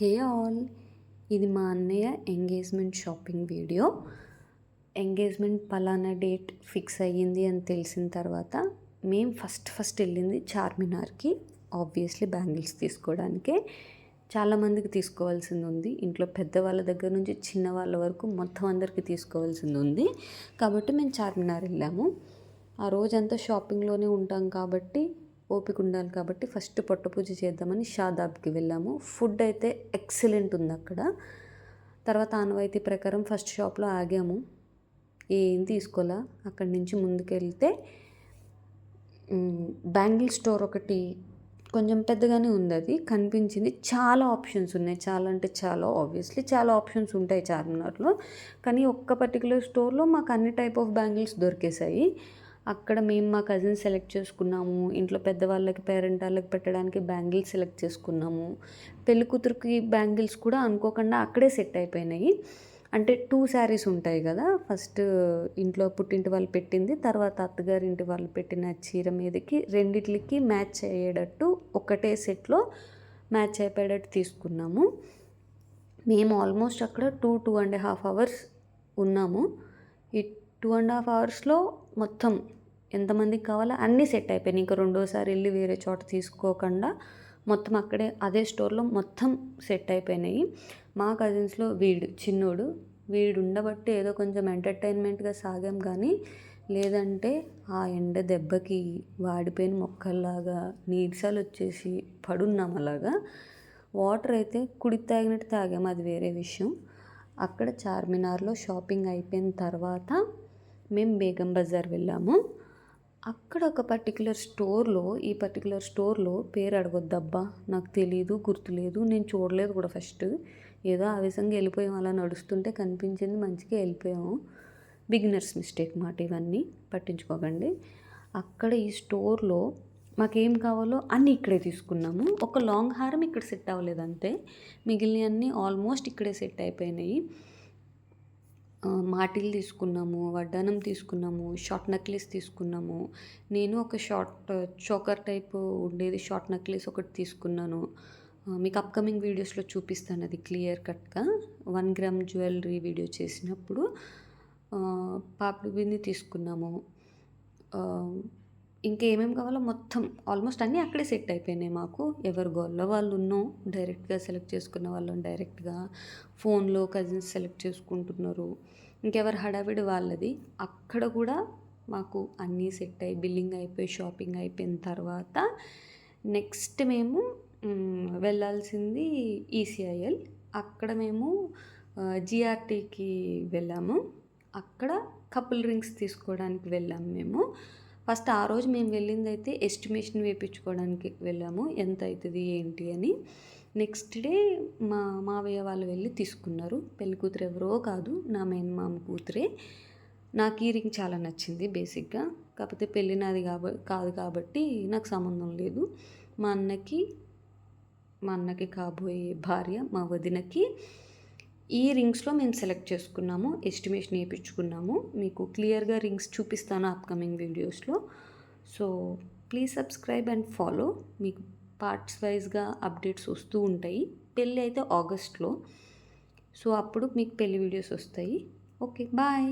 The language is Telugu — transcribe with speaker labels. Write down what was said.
Speaker 1: హే ఆల్, ఇది మా అన్నయ్య ఎంగేజ్మెంట్ షాపింగ్ వీడియో. ఎంగేజ్మెంట్ పలానా డేట్ ఫిక్స్ అయ్యింది అని తెలిసిన తర్వాత మేము ఫస్ట్ వెళ్ళింది చార్మినార్కి. Obviously bangles తీసుకోవడానికే. చాలామందికి తీసుకోవాల్సింది ఉంది. ఇంట్లో పెద్దవాళ్ళ దగ్గర నుంచి చిన్న వాళ్ళ వరకు మొత్తం అందరికీ తీసుకోవాల్సింది ఉంది. కాబట్టి మేము చార్మినార్ వెళ్ళాము. ఆ రోజంతా షాపింగ్లోనే ఉంటాం కాబట్టి ఓపిక ఉండాలి కాబట్టి ఫస్ట్ పొట్ట పూజ చేద్దామని షాదాబ్కి వెళ్ళాము. ఫుడ్ అయితే ఎక్సలెంట్ ఉంది అక్కడ. తర్వాత ఆనవాయితీ ప్రకారం ఫస్ట్ షాప్లో ఆగాము. ఏం తీసుకోలే. అక్కడి నుంచి ముందుకెళ్తే బ్యాంగిల్ స్టోర్ ఒకటి కొంచెం పెద్దగానే ఉంది, అది కనిపించింది. చాలా ఆప్షన్స్ ఉన్నాయి. చాలా అంటే చాలా, ఆబ్వియస్లీ చాలా ఆప్షన్స్ ఉంటాయి చార్మినార్లో. కానీ ఒక్క పర్టికులర్ స్టోర్లో మాకు అన్ని టైప్ ఆఫ్ బ్యాంగిల్స్ దొరికేసాయి. అక్కడ మేము మా కజిన్స్ సెలెక్ట్ చేసుకున్నాము. ఇంట్లో పెద్దవాళ్ళకి పేరెంట్ వాళ్ళకి పెట్టడానికి బ్యాంగిల్స్ సెలెక్ట్ చేసుకున్నాము. పెళ్లి కూతురికి బ్యాంగిల్స్ కూడా అనుకోకుండా అక్కడే సెట్ అయిపోయినాయి. అంటే 2 శారీస్ ఉంటాయి కదా, ఫస్ట్ ఇంట్లో పుట్టింటి వాళ్ళు పెట్టింది, తర్వాత అత్తగారింటి వాళ్ళు పెట్టిన చీర మీదకి రెండిట్లకి మ్యాచ్ అయ్యేటట్టు ఒకటే సెట్లో మ్యాచ్ అయిపోయేటట్టు తీసుకున్నాము. మేము ఆల్మోస్ట్ అక్కడ 2.5 అవర్స్ ఉన్నాము. ఈ 2.5 అవర్స్లో మొత్తం ఎంతమందికి కావాలో అన్నీ సెట్ అయిపోయినాయి. ఇంకా రెండోసారి వెళ్ళి వేరే చోట తీసుకోకుండా మొత్తం అక్కడే అదే స్టోర్లో మొత్తం సెట్ అయిపోయినాయి. మా కజిన్స్లో చిన్నోడు ఉండబట్టి ఏదో కొంచెం ఎంటర్టైన్మెంట్గా సాగాం. కానీ లేదంటే ఆ ఎండ దెబ్బకి వాడిపోయిన మొక్కల్లాగా నీరసాలు వచ్చేసి పడున్నాం. అలాగా వాటర్ అయితే కుడి తాగినట్టు తాగాము, అది వేరే విషయం. అక్కడ చార్మినార్లో షాపింగ్ అయిపోయిన తర్వాత మేము బేగం బజార్ వెళ్ళాము. అక్కడ ఒక ఈ పర్టికులర్ స్టోర్లో పేరు అడగొద్దబ్బా, నాకు తెలీదు, గుర్తులేదు, నేను చూడలేదు కూడా. ఫస్ట్ ఏదో ఆవేశంగా వెళ్ళిపోయాం, అలా నడుస్తుంటే కనిపించింది, మంచిగా వెళ్ళిపోయాము. బిగినర్స్ మిస్టేక్ మాట, ఇవన్నీ పట్టించుకోకండి. అక్కడ ఈ స్టోర్లో మాకేం కావాలో అన్నీ ఇక్కడే తీసుకున్నాము. ఒక లాంగ్ హారం ఇక్కడ సెట్ అవ్వలేదు అంతే, మిగిలినవన్నీ ఆల్మోస్ట్ ఇక్కడే సెట్ అయిపోయినాయి. మాటిల్ తీసుకున్నాము, వడ్డానం తీసుకున్నాము, షార్ట్ నెక్లెస్ తీసుకున్నాము. నేను ఒక షార్ట్ చోకర్ టైప్ ఉండేది షార్ట్ నెక్లెస్ ఒకటి తీసుకున్నాను. మీకు అప్కమింగ్ వీడియోస్లో చూపిస్తాను అది క్లియర్ కట్గా. 1 గ్రామ్ జ్యువెలరీ వీడియో చేసినప్పుడు. పాపిడి బింది తీసుకున్నాము. ఇంకేమేమి కావాలో మొత్తం ఆల్మోస్ట్ అన్నీ అక్కడే సెట్ అయిపోయినాయి మాకు. ఎవరు గోల్లో వాళ్ళు ఉన్నాం, డైరెక్ట్గా సెలెక్ట్ చేసుకున్న వాళ్ళం డైరెక్ట్గా ఫోన్లో కజిన్స్ సెలెక్ట్ చేసుకుంటున్నారు. ఇంకెవరు హడావిడి వాళ్ళది. అక్కడ కూడా మాకు అన్నీ సెట్ అయ్యి బిల్లింగ్ అయిపోయి షాపింగ్ అయిపోయిన తర్వాత నెక్స్ట్ మేము వెళ్ళాల్సింది ఈసీఐఎల్. అక్కడ మేము జిఆర్టీకి వెళ్ళాము. అక్కడ కపుల్ రింగ్స్ తీసుకోవడానికి వెళ్ళాము మేము. ఫస్ట్ ఆ రోజు మేము వెళ్ళింది అయితే ఎస్టిమేషన్ వేయించుకోవడానికి వెళ్ళాము, ఎంత అవుతుంది ఏంటి అని. నెక్స్ట్ డే మా మావయ్య వాళ్ళు వెళ్ళి తీసుకున్నారు. పెళ్లి కూతురు ఎవరో కాదు, నా మేనమామ కూతురే. నాకు ఈ రింగ్ చాలా నచ్చింది బేసిక్గా. కాకపోతే పెళ్ళి నాది కాదు కాబట్టి నాకు సంబంధం లేదు. మా అన్నకి కాబోయే భార్య, మా వదినకి ఈ రింగ్స్లో మేము సెలెక్ట్ చేసుకున్నాము, ఎస్టిమేషన్ వేయించుకున్నాము. మీకు క్లియర్గా రింగ్స్ చూపిస్తాను అప్కమింగ్ వీడియోస్లో. So please subscribe and follow. మీకు పార్ట్స్ వైజ్గా అప్డేట్స్ వస్తూ ఉంటాయి. పెళ్ళి అయితే ఆగస్ట్లో, సో అప్పుడు మీకు పెళ్ళి వీడియోస్ వస్తాయి. Okay, bye.